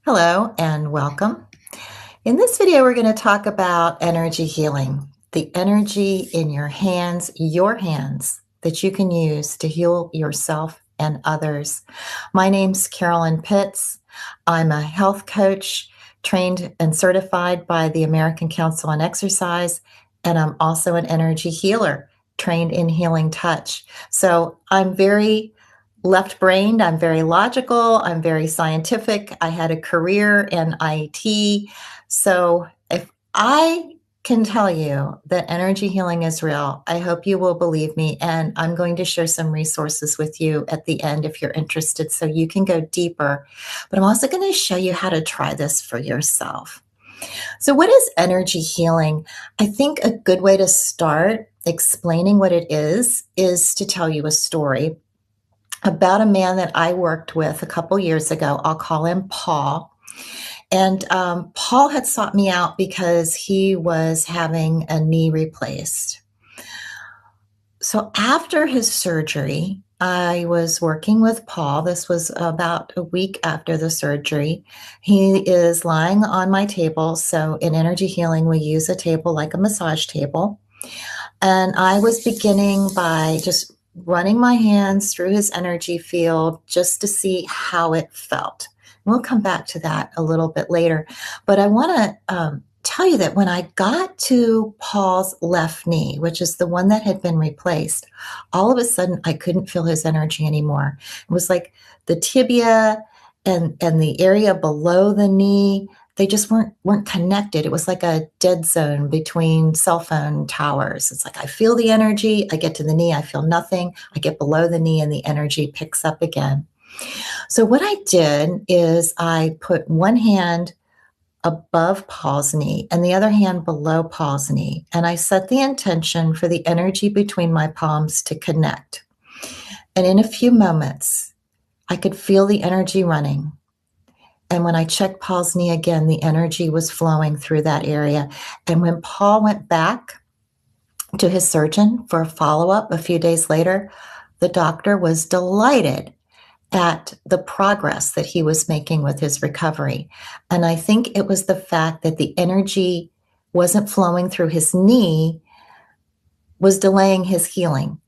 Hello and welcome. In this video, we're going to talk about energy healing, the energy in your hands that you can use to heal yourself and others. My name's Carolyn Pitts. I'm a health coach trained and certified by the American Council on Exercise, and I'm also an energy healer trained in healing touch. So I'm very left-brained, I'm very logical, I'm very scientific. I had a career in IT. So if I can tell you that energy healing is real, I hope you will believe me. And I'm going to share some resources with you at the end if you're interested so you can go deeper. But I'm also going to show you how to try this for yourself. So, what is energy healing? I think a good way to start explaining what it is to tell you a story about a man that I worked with a couple years ago. I'll call him Paul. And Paul had sought me out because he was having a knee replaced. So after his surgery, I was working with Paul. This was about a week after the surgery. He is lying on my table. So in energy healing, we use a table like a massage table. And I was beginning by just running my hands through his energy field just to see how it felt. We'll come back to that a little bit later. But I want to tell you that when I got to Paul's left knee, which is the one that had been replaced, all of a sudden I couldn't feel his energy anymore. It was like the tibia and the area below the knee, they just weren't connected. It was like a dead zone between cell phone towers. It's like I feel the energy, I get to the knee, I feel nothing. I get below the knee and the energy picks up again. So what I did is I put one hand above Paul's knee and the other hand below Paul's knee. And I set the intention for the energy between my palms to connect. And in a few moments, I could feel the energy running. And when I checked Paul's knee again, the energy was flowing through that area. And when Paul went back to his surgeon for a follow-up a few days later, the doctor was delighted at the progress that he was making with his recovery. And I think it was the fact that the energy wasn't flowing through his knee was delaying his healing.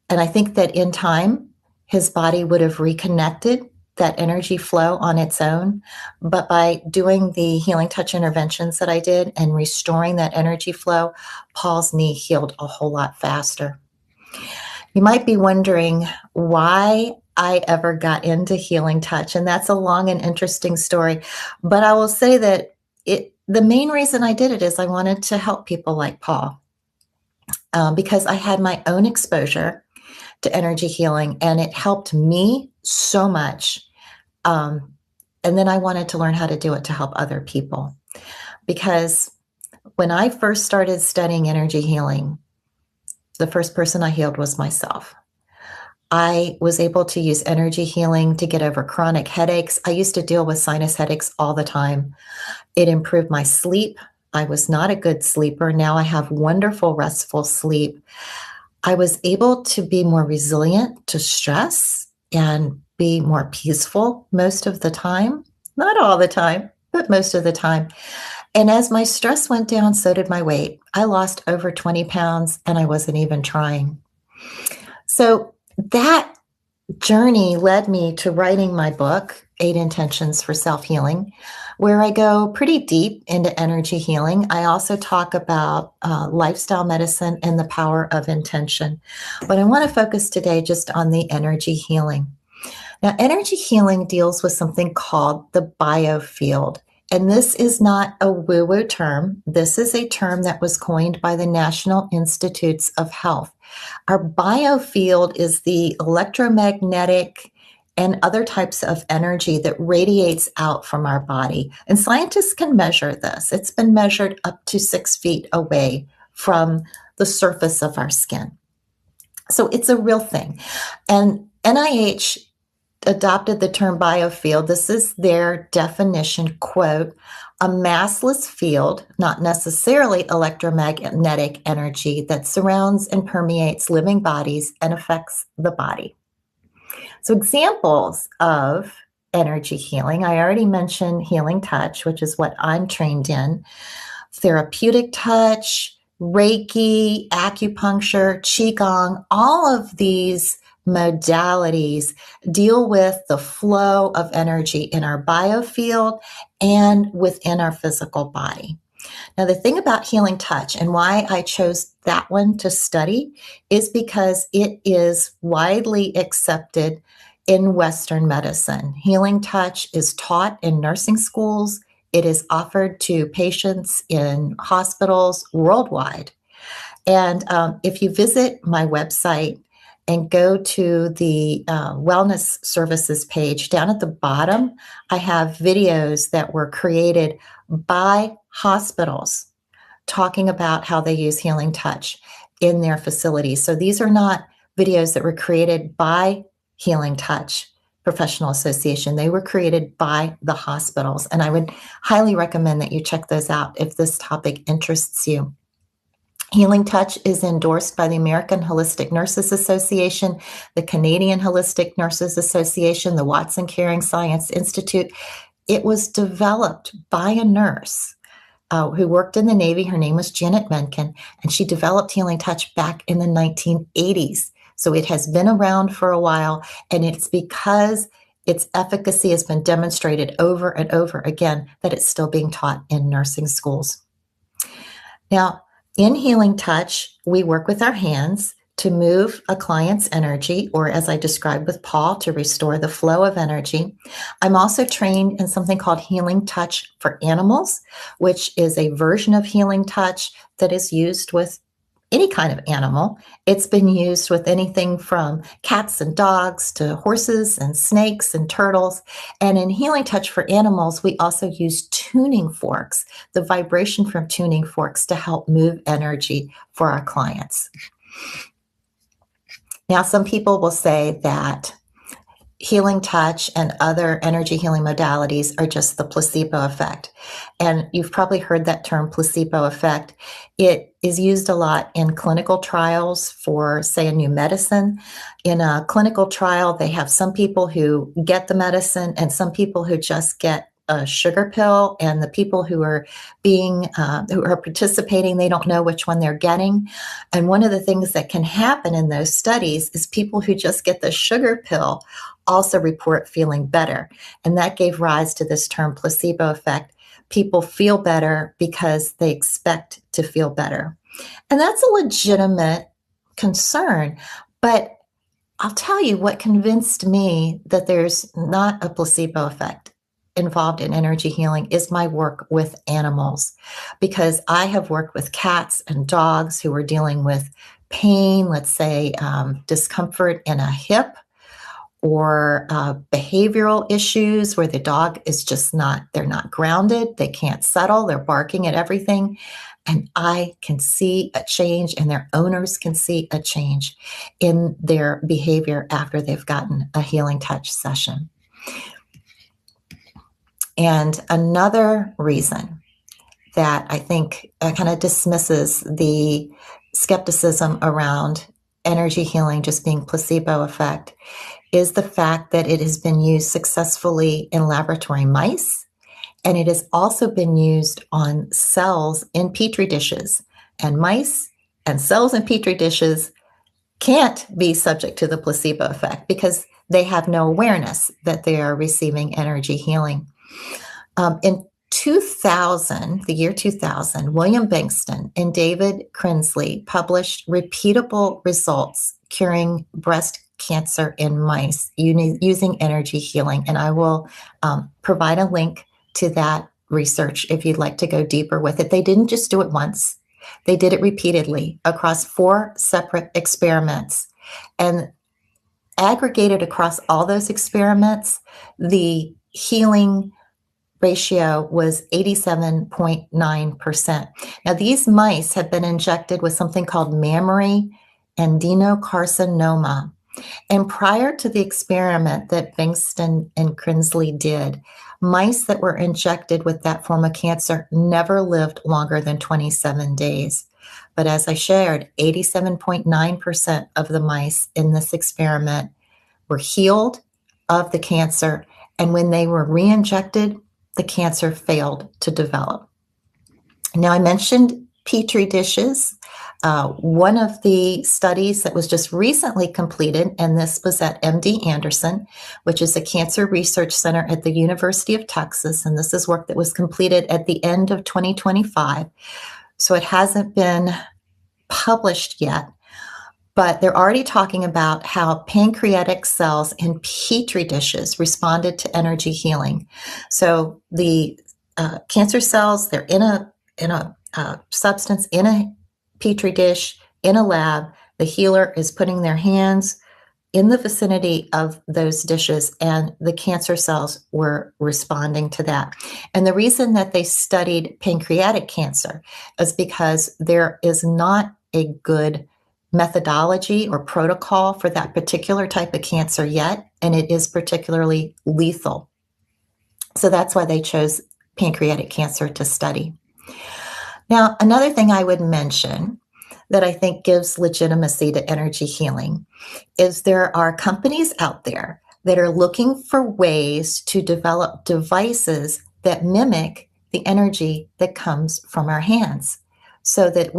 And I think that in time, his body would have reconnected that energy flow on its own. But by doing the healing touch interventions that I did and restoring that energy flow, Paul's knee healed a whole lot faster. You might be wondering why I ever got into healing touch, and that's a long and interesting story. But I will say that the main reason I did it is I wanted to help people like Paul, because I had my own exposure to energy healing, and it helped me so much. And then I wanted to learn how to do it to help other people. Because when I first started studying energy healing, the first person I healed was myself. I was able to use energy healing to get over chronic headaches. I used to deal with sinus headaches all the time. It improved my sleep. I was not a good sleeper. Now I have wonderful, restful sleep. I was able to be more resilient to stress and be more peaceful most of the time. Not all the time, but most of the time. And as my stress went down, so did my weight. I lost over 20 pounds and I wasn't even trying. So that journey led me to writing my book, 8 Intentions for Self-Healing, where I go pretty deep into energy healing. I also talk about lifestyle medicine and the power of intention. But I want to focus today just on the energy healing. Now, energy healing deals with something called the biofield. And this is not a woo-woo term. This is a term that was coined by the National Institutes of Health. Our biofield is the electromagnetic and other types of energy that radiates out from our body. And scientists can measure this. It's been measured up to 6 feet away from the surface of our skin. So it's a real thing. And NIH adopted the term biofield. This is their definition, quote, a massless field, not necessarily electromagnetic energy, that surrounds and permeates living bodies and affects the body. So examples of energy healing. I already mentioned healing touch, which is what I'm trained in, therapeutic touch, Reiki, acupuncture, Qigong, all of these modalities deal with the flow of energy in our biofield and within our physical body. Now, the thing about healing touch and why I chose that one to study is because it is widely accepted in Western medicine. Healing touch is taught in nursing schools. It is offered to patients in hospitals worldwide. And if you visit my website and go to the wellness services page, down at the bottom, I have videos that were created by hospitals talking about how they use healing touch in their facilities. So these are not videos that were created by Healing Touch Professional Association. They were created by the hospitals. And I would highly recommend that you check those out if this topic interests you. Healing Touch is endorsed by the American Holistic Nurses Association, the Canadian Holistic Nurses Association, the Watson Caring Science Institute. It was developed by a nurse who worked in the Navy. Her name was Janet Menken, and she developed Healing Touch back in the 1980s. So it has been around for a while, and it's because its efficacy has been demonstrated over and over again that it's still being taught in nursing schools. Now, in Healing Touch, we work with our hands to move a client's energy, or as I described with Paul, to restore the flow of energy. I'm also trained in something called Healing Touch for Animals, which is a version of Healing Touch that is used with any kind of animal. It's been used with anything from cats and dogs to horses and snakes and turtles. And in Healing Touch for Animals, we also use tuning forks, the vibration from tuning forks, to help move energy for our clients. Now, some people will say that healing touch and other energy healing modalities are just the placebo effect. And you've probably heard that term, placebo effect. It is used a lot in clinical trials for, say, a new medicine. In a clinical trial, they have some people who get the medicine and some people who just get a sugar pill, and the people who are participating, they don't know which one they're getting. And one of the things that can happen in those studies is people who just get the sugar pill also report feeling better. And that gave rise to this term placebo effect. People feel better because they expect to feel better. And that's a legitimate concern. But I'll tell you what convinced me that there's not a placebo effect involved in energy healing is my work with animals, because I have worked with cats and dogs who are dealing with pain, let's say discomfort in a hip, or behavioral issues where the dog is just they're not grounded, they can't settle, they're barking at everything. And I can see a change, and their owners can see a change in their behavior after they've gotten a healing touch session. And another reason that I think kind of dismisses the skepticism around energy healing just being placebo effect is the fact that it has been used successfully in laboratory mice, and it has also been used on cells in petri dishes. And mice and cells in petri dishes can't be subject to the placebo effect because they have no awareness that they are receiving energy healing. In 2000, the year 2000, William Bankston and David Crinsley published repeatable results curing breast cancer in mice using energy healing. And I will provide a link to that research if you'd like to go deeper with it. They didn't just do it once. They did it repeatedly across 4 separate experiments. And aggregated across all those experiments, the healing ratio was 87.9%. Now, these mice have been injected with something called mammary adenocarcinoma. And prior to the experiment that Bankston and Crinsley did, mice that were injected with that form of cancer never lived longer than 27 days. But as I shared, 87.9% of the mice in this experiment were healed of the cancer And when they were re-injected, the cancer failed to develop. Now, I mentioned Petri dishes. One of the studies that was just recently completed, and this was at MD Anderson, which is a cancer research center at the University of Texas, and this is work that was completed at the end of 2025. So it hasn't been published yet, but they're already talking about how pancreatic cells in Petri dishes responded to energy healing. So the cancer cells, they're in a substance in a Petri dish in a lab. The healer is putting their hands in the vicinity of those dishes, and the cancer cells were responding to that. And the reason that they studied pancreatic cancer is because there is not a good methodology or protocol for that particular type of cancer yet, and it is particularly lethal. So that's why they chose pancreatic cancer to study. Now, another thing I would mention that I think gives legitimacy to energy healing is there are companies out there that are looking for ways to develop devices that mimic the energy that comes from our hands, so that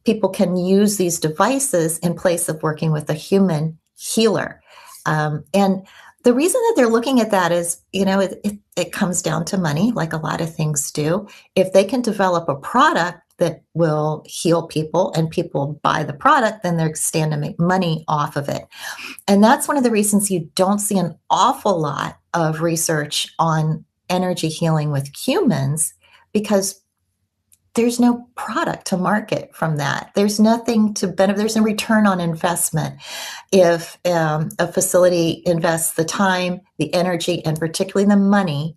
people can use these devices in place of working with a human healer. And the reason that they're looking at that is, it comes down to money, like a lot of things do. If they can develop a product that will heal people and people buy the product, then they're stand to make money off of it. And that's one of the reasons you don't see an awful lot of research on energy healing with humans, because there's no product to market from that. There's nothing to benefit. There's no return on investment. If a facility invests the time, the energy, and particularly the money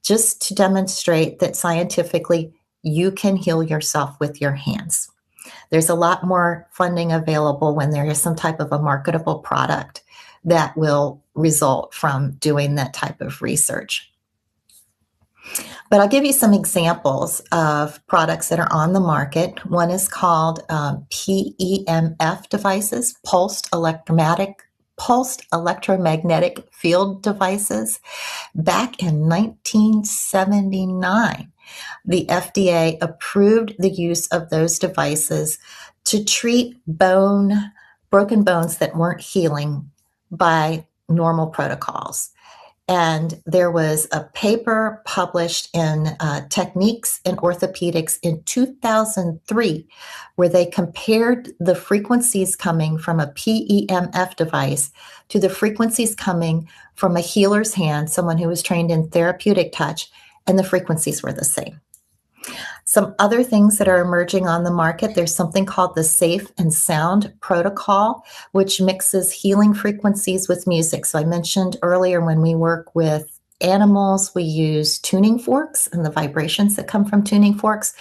just to demonstrate that scientifically you can heal yourself with your hands. There's a lot more funding available when there is some type of a marketable product that will result from doing that type of research. But I'll give you some examples of products that are on the market. One is called PEMF devices, pulsed electromagnetic field devices. Back in 1979, the FDA approved the use of those devices to treat broken bones that weren't healing by normal protocols. And there was a paper published in Techniques in Orthopedics in 2003 where they compared the frequencies coming from a PEMF device to the frequencies coming from a healer's hand, someone who was trained in therapeutic touch, and the frequencies were the same. Some other things that are emerging on the market, there's something called the Safe and Sound Protocol, which mixes healing frequencies with music. So I mentioned earlier when we work with animals, we use tuning forks and the vibrations that come from tuning forks.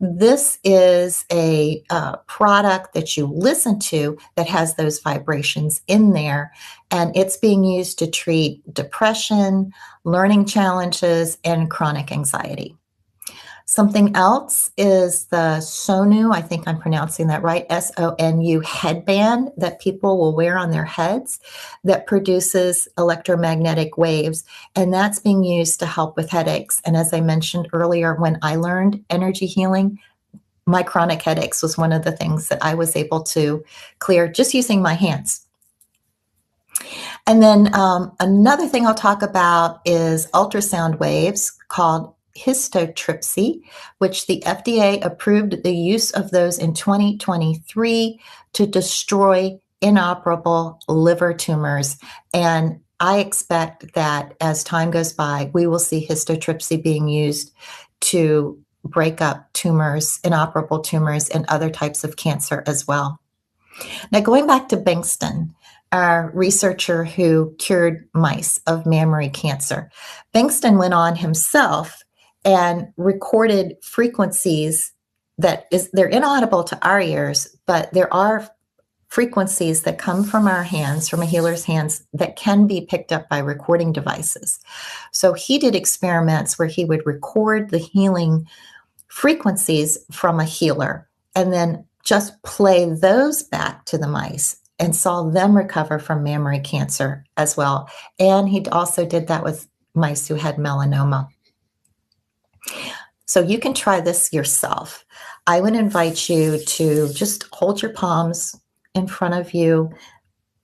This is a product that you listen to that has those vibrations in there, and it's being used to treat depression, learning challenges, and chronic anxiety. Something else is the Sonu, I think I'm pronouncing that right, SONU headband that people will wear on their heads that produces electromagnetic waves, and that's being used to help with headaches. And as I mentioned earlier, when I learned energy healing, my chronic headaches was one of the things that I was able to clear just using my hands. And then another thing I'll talk about is ultrasound waves called histotripsy, which the FDA approved the use of those in 2023 to destroy inoperable liver tumors. And I expect that as time goes by, we will see histotripsy being used to break up tumors, inoperable tumors, and other types of cancer as well. Now, going back to Bankston, our researcher who cured mice of mammary cancer, Bankston went on himself and recorded frequencies they're inaudible to our ears, but there are frequencies that come from our hands, from a healer's hands, that can be picked up by recording devices. So he did experiments where he would record the healing frequencies from a healer and then just play those back to the mice. and saw them recover from mammary cancer as well. And he also did that with mice who had melanoma. So you can try this yourself. I would invite you to just hold your palms in front of you,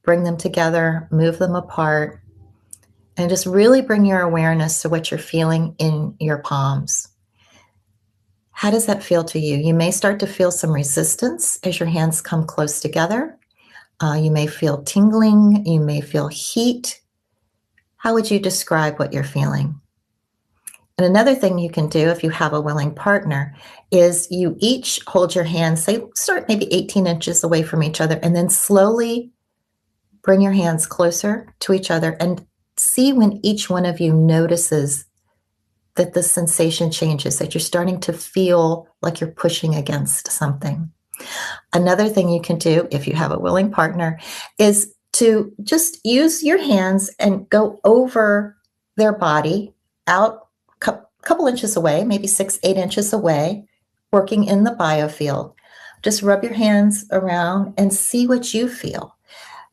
bring them together, move them apart, and just really bring your awareness to what you're feeling in your palms. How does that feel to you? You may start to feel some resistance as your hands come close together. You may feel tingling. You may feel heat. How would you describe what you're feeling? And another thing you can do if you have a willing partner is you each hold your hands, say, start maybe 18 inches away from each other, and then slowly bring your hands closer to each other and see when each one of you notices that the sensation changes, that you're starting to feel like you're pushing against something. Another thing you can do if you have a willing partner is to just use your hands and go over their body out a couple inches away, maybe 6-8 inches away, working in the biofield. Just rub your hands around and see what you feel.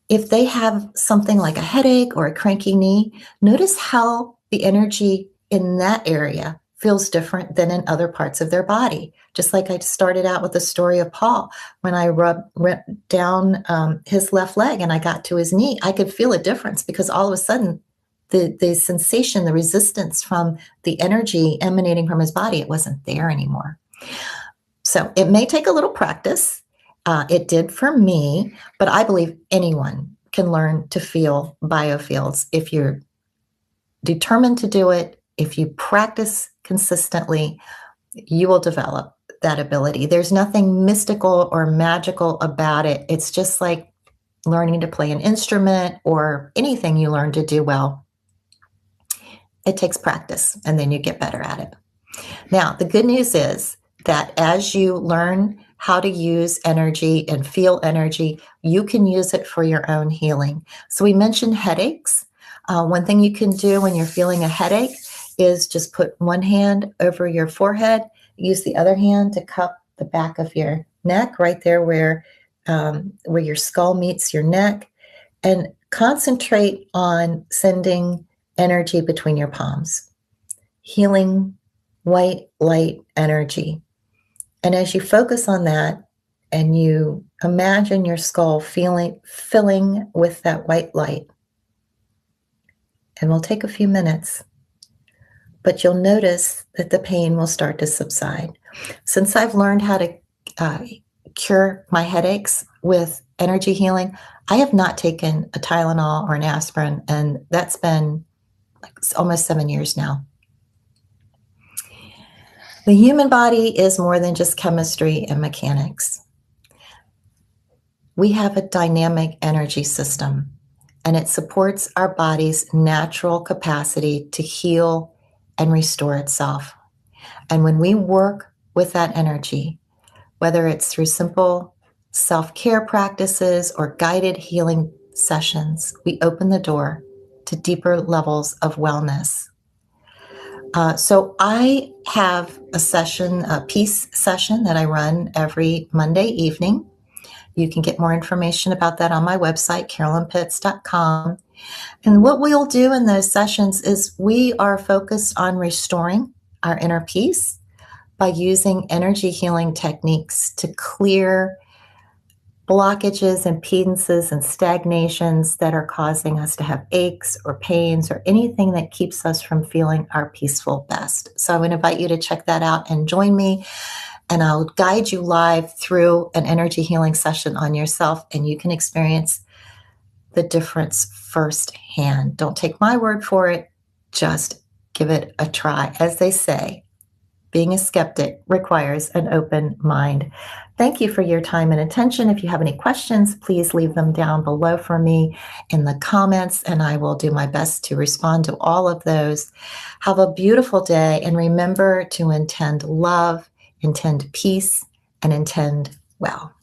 If they have something like a headache or a cranky knee, notice how the energy in that area feels different than in other parts of their body. Just like I started out with the story of Paul, when I rubbed down his left leg and I got to his knee, I could feel a difference because all of a sudden the sensation, the resistance from the energy emanating from his body, it wasn't there anymore. So it may take a little practice. It did for me, but I believe anyone can learn to feel biofields if you're determined to do it. If you practice consistently, you will develop that ability. There's nothing mystical or magical about it. It's just like learning to play an instrument or anything you learn to do well. It takes practice, and then you get better at it. Now, the good news is that as you learn how to use energy and feel energy, you can use it for your own healing. So we mentioned headaches. One thing you can do when you're feeling a headache is just put one hand over your forehead, use the other hand to cup the back of your neck, right there where your skull meets your neck, and concentrate on sending energy between your palms, healing white light energy. And as you focus on that and you imagine your skull filling with that white light, and we'll take a few minutes, but you'll notice that the pain will start to subside. Since I've learned how to cure my headaches with energy healing, I have not taken a Tylenol or an aspirin, and that's been like almost 7 years now. The human body is more than just chemistry and mechanics. We have a dynamic energy system, and it supports our body's natural capacity to heal and restore itself. And when we work with that energy, whether it's through simple self-care practices or guided healing sessions, we open the door to deeper levels of wellness. So I have a peace session that I run every Monday evening. You can get more information about that on my website, carolynpitts.com. And what we'll do in those sessions is we are focused on restoring our inner peace by using energy healing techniques to clear blockages, impedances, and stagnations that are causing us to have aches or pains or anything that keeps us from feeling our peaceful best. So I would invite you to check that out and join me, and I'll guide you live through an energy healing session on yourself, and you can experience the difference firsthand. Don't take my word for it. Just give it a try. As they say, being a skeptic requires an open mind. Thank you for your time and attention. If you have any questions, please leave them down below for me in the comments, and I will do my best to respond to all of those. Have a beautiful day, and remember to intend love, intend peace, and intend well.